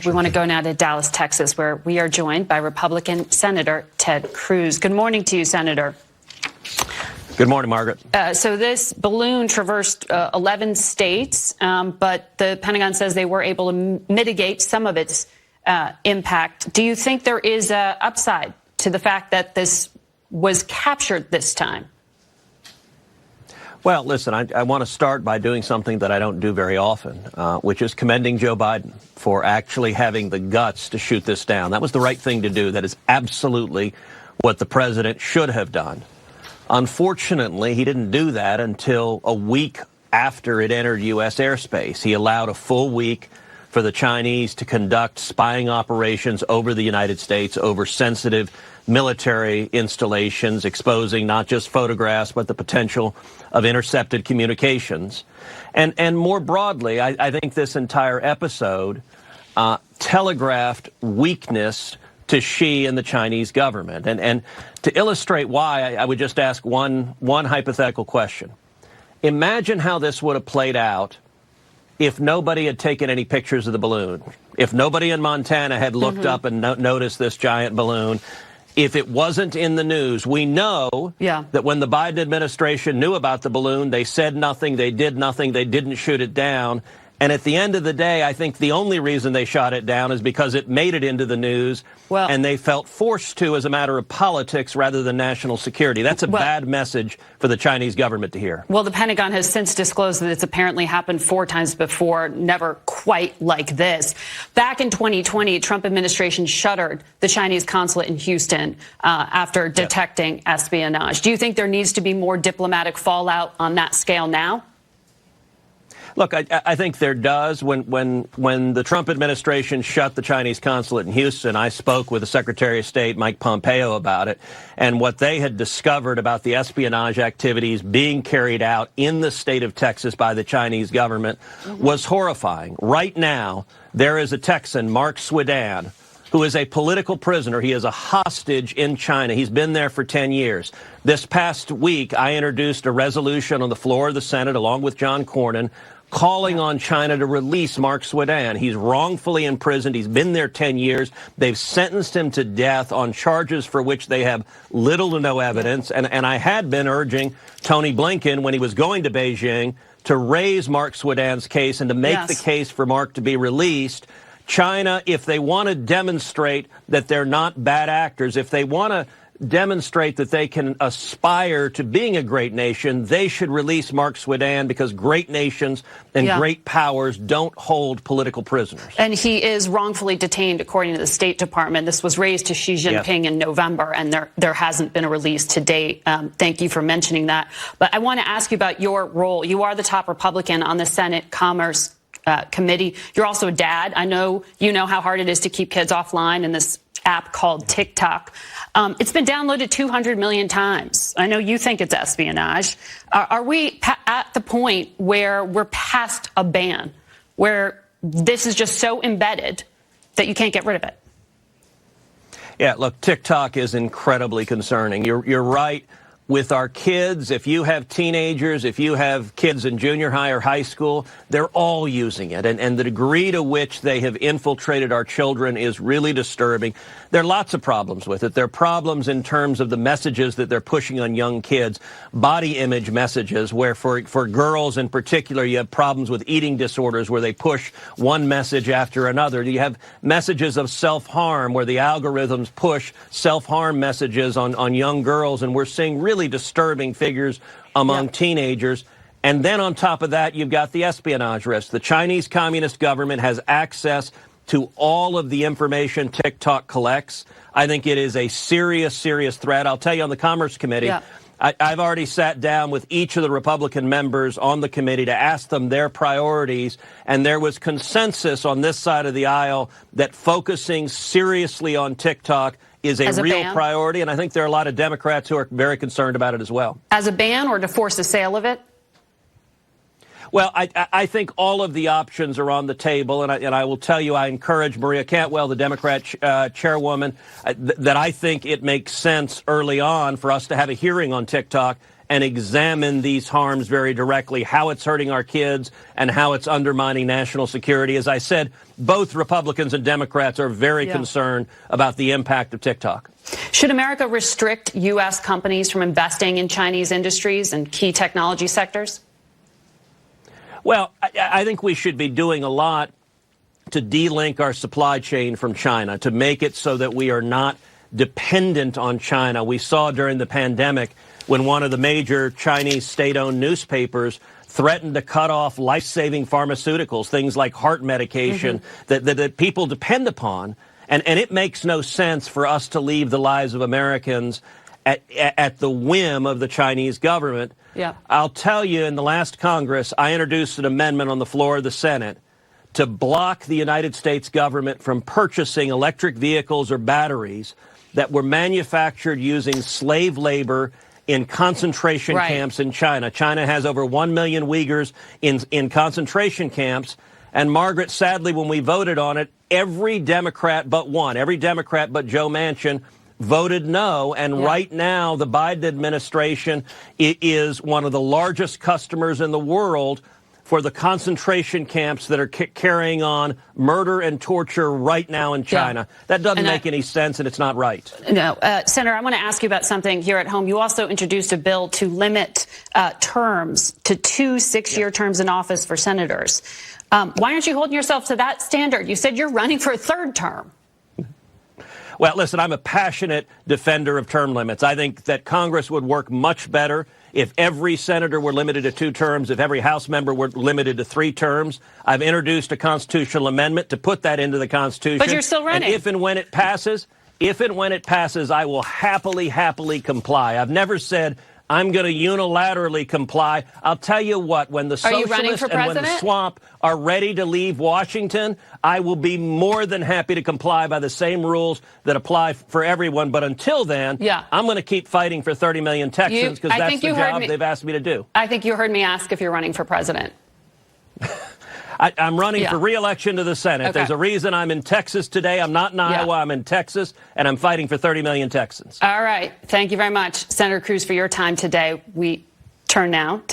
We want to go now to Dallas, Texas, where we are joined by Republican Senator Ted Cruz. Good morning to you, Senator. Good morning, Margaret. So this balloon traversed 11 states, but the Pentagon says they were able to mitigate some of its impact. Do you think there is an upside to the fact that this was captured this time? Well, listen, I want to start by doing something that I don't do very often, which is commending Joe Biden for actually having the guts to shoot this down. That was the right thing to do. That is absolutely what the president should have done. Unfortunately, he didn't do that until a week after it entered U.S. airspace. He allowed a full week for the Chinese to conduct spying operations over the United States, over sensitive military installations, exposing not just photographs, but the potential of intercepted communications. And more broadly, I think this entire episode telegraphed weakness to Xi and the Chinese government. And to illustrate why, I would just ask one hypothetical question. Imagine how this would have played out if nobody had taken any pictures of the balloon, if nobody in Montana had looked up and noticed this giant balloon, if it wasn't in the news. We know that when the Biden administration knew about the balloon, they said nothing, they did nothing, they didn't shoot it down. And at the end of the day, I think the only reason they shot it down is because it made it into the news, and they felt forced to as a matter of politics rather than national security. That's a bad message for the Chinese government to hear. Well, the Pentagon has since disclosed that it's apparently happened 4 times before, never quite like this. Back in 2020, Trump administration shuttered the Chinese consulate in Houston after detecting espionage. Do you think there needs to be more diplomatic fallout on that scale now? Look, I think there does. When the Trump administration shut the Chinese consulate in Houston, I spoke with the Secretary of State, Mike Pompeo, about it. And what they had discovered about the espionage activities being carried out in the state of Texas by the Chinese government was horrifying. Right now, there is a Texan, Mark Swidan, who is a political prisoner. He is a hostage in China. He's been there for 10 years. This past week, I introduced a resolution on the floor of the Senate, along with John Cornyn, calling on China to release Mark Swidan. He's wrongfully imprisoned. He's been there 10 years. They've sentenced him to death on charges for which they have little to no evidence. And I had been urging Tony Blinken, when he was going to Beijing, to raise Mark Swidan's case and to make the case for Mark to be released. China, if they want to demonstrate that they're not bad actors, if they want to demonstrate that they can aspire to being a great nation, they should release Mark Swidan, because great nations and great powers don't hold political prisoners. And he is wrongfully detained, according to the State Department. This was raised to Xi Jinping in November, and there hasn't been a release to date. Thank you for mentioning that. But I want to ask you about your role. You are the top Republican on the Senate Commerce Committee. You're also a dad. I know you know how hard it is to keep kids offline in this app called TikTok. It's been downloaded 200 million times. I know you think it's espionage. Are we at the point where we're past a ban, where this is just so embedded that you can't get rid of it? Yeah, look, TikTok is incredibly concerning. You're right. With our kids, if you have teenagers, if you have kids in junior high or high school, they're all using it. And the degree to which they have infiltrated our children is really disturbing. There are lots of problems with it. There are problems in terms of the messages that they're pushing on young kids, body image messages, where for girls in particular, you have problems with eating disorders where they push one message after another. You have messages of self-harm where the algorithms push self-harm messages on young girls, and we're seeing really disturbing figures among teenagers. And then on top of that, you've got the espionage risk. The Chinese Communist government has access to all of the information TikTok collects. I think it is a serious, serious threat. I'll tell you, on the Commerce Committee, I've already sat down with each of the Republican members on the committee to ask them their priorities, and there was consensus on this side of the aisle that focusing seriously on TikTok is a real priority, and I think there are a lot of Democrats who are very concerned about it as well. As a ban, or to force the sale of it? Well, I think all of the options are on the table, and I will tell you, I encourage Maria Cantwell, the Democrat chairwoman, that I think it makes sense early on for us to have a hearing on TikTok and examine these harms very directly, how it's hurting our kids and how it's undermining national security. As I said, both Republicans and Democrats are very concerned about the impact of TikTok. Should America restrict U.S. companies from investing in Chinese industries and key technology sectors? Well, I think we should be doing a lot to de-link our supply chain from China, to make it so that we are not dependent on China. We saw during the pandemic when one of the major Chinese state-owned newspapers threatened to cut off life-saving pharmaceuticals, things like heart medication that people depend upon. And it makes no sense for us to leave the lives of Americans at the whim of the Chinese government. Yeah. I'll tell you, in the last Congress, I introduced an amendment on the floor of the Senate to block the United States government from purchasing electric vehicles or batteries that were manufactured using slave labor in concentration camps in China. China has over 1 million Uyghurs in concentration camps. And Margaret, sadly, when we voted on it, every Democrat but one, every Democrat but Joe Manchin voted no. And right now, the Biden administration is one of the largest customers in the world for the concentration camps that are carrying on murder and torture right now in China. That doesn't make any sense, and it's not right. No. Senator, I want to ask you about something here at home. You also introduced a bill to limit terms to 2 6-year terms in office for senators. Why aren't you holding yourself to that standard? You said you're running for a 3rd term. Well, listen, I'm a passionate defender of term limits. I think that Congress would work much better if every senator were limited to 2 terms, if every House member were limited to 3 terms. I've introduced a constitutional amendment to put that into the Constitution. But you're still running. And if and when it passes, I will happily comply. I've never said I'm going to unilaterally comply. I'll tell you what, when the socialists and when the swamp are ready to leave Washington, I will be more than happy to comply by the same rules that apply for everyone. But until then, I'm going to keep fighting for 30 million Texans because that's the job they've asked me to do. I think you heard me ask if you're running for president. I'm running for re-election to the Senate. There's a reason I'm in Texas today. I'm not in Iowa. I'm in Texas, and I'm fighting for 30 million Texans. All right. Thank you very much, Senator Cruz, for your time today. We turn now to